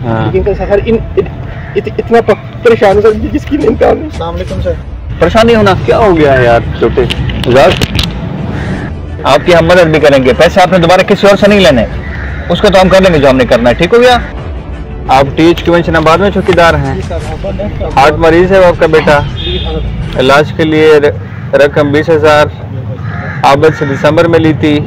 हाँ। लेकिन सर इतना परेशान सर जिसकी इंतहा नहीं। अस्सलाम वालेकुम सर। परेशानी होना क्या हो गया है यार छोटे आपकी हम मदद भी करेंगे। पैसे आपने दोबारा किसी और से नहीं लेने, उसको तो हम कर लेंगे जो हमने करना है। ठीक हो गया। आप TH बाद में चौकीदार हैं, हार्ट मरीज है वो आपका बेटा, इलाज के लिए रकम 20,000 आबद से दिसंबर में ली थी,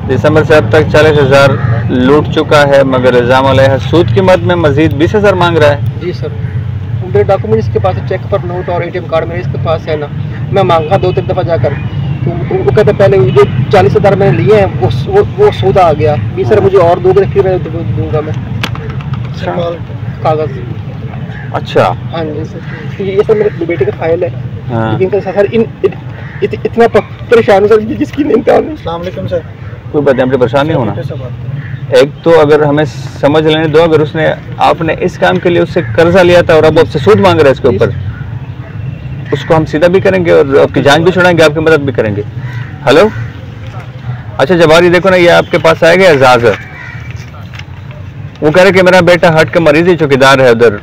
दिसंबर से अब तक 40,000 लूट चुका है, मगर इल्जाम अलैह सूद की मद में मजीद 20,000 मांग रहा है। जी सर, मेरे डॉक्यूमेंट इसके पास है, चेक पर नोट और ATM कार्ड मेरे इसके पास है ना। मैं मांगा 2-3 दफ़ा जाकर, तो वो कहते पहले जो 40,000 मैंने लिए हैं वो सूद आ गया। 20 सर मुझे और दोगे फिर मैं दूंगा मैं कागज़। अच्छा हाँ जी सर, ये सर मेरे बेटे का फाइल है। हाँ। लेकिन सर इतना परेशान सर जिसकी इंतहा नहीं। अस्सलाम वालेकुम सर। कोई बात नहीं, परेशान नहीं होना। एक तो अगर हमें समझ लेने दो, अगर उसने आपने इस काम के लिए उससे कर्जा लिया था और अब आपसे सूद मांग रहा है इसके ऊपर, उसको हम सीधा भी करेंगे और आपकी जान भी छुड़ाएंगे, आपकी मदद भी करेंगे। हेलो, अच्छा जवारी देखो ना, ये आपके पास आएगा एजाज, वो कह रहे कि मेरा बेटा हार्ट का मरीज ही चौकीदार है उधर,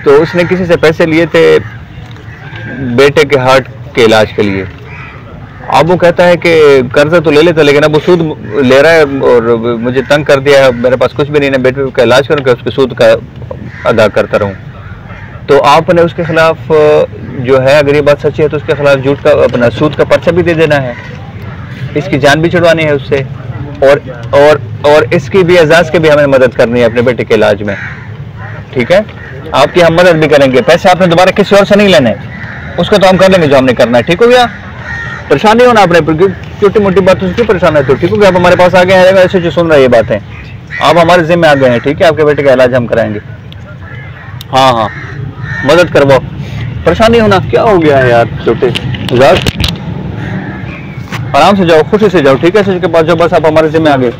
तो उसने किसी से पैसे लिए थे बेटे के हार्ट के इलाज के लिए। अब वो कहता है कि कर्जा तो ले लेता, लेकिन अब वो सूद ले रहा है और मुझे तंग कर दिया है, मेरे पास कुछ भी नहीं है, बेटे का इलाज करूँ कि उसके सूद का अदा करता रहूँ। तो आपने उसके खिलाफ जो है, अगर ये बात सच्ची है तो उसके खिलाफ झूठ का अपना सूद का पर्चा भी दे देना है, इसकी जान भी छुड़वानी है उससे, और इसकी भी एजाज की भी हमें मदद करनी है अपने बेटे के इलाज में। ठीक है, आपकी हम मदद भी करेंगे। पैसे आपने दोबारा किसी और से नहीं लेने, उसको तो हम कर लेंगे जो हमने करना है। ठीक हो गया। परेशान नहीं होना आपने, छोटी मोटी बात क्यों परेशान है। तो ठीक हो गया, आप हमारे पास आ गए हैं, ऐसे जो सुन रहे हैं ये बातें, आप हमारे जिम्मे आ गए हैं। ठीक है, आपके बेटे का इलाज हम कराएंगे। हाँ हाँ, मदद करवाओ, परेशान नहीं होना। क्या हो गया है यार छोटे, आराम से जाओ, खुशी से जाओ। ठीक है, सच के बाद जो बस आप हमारे जिम्मे आ गए।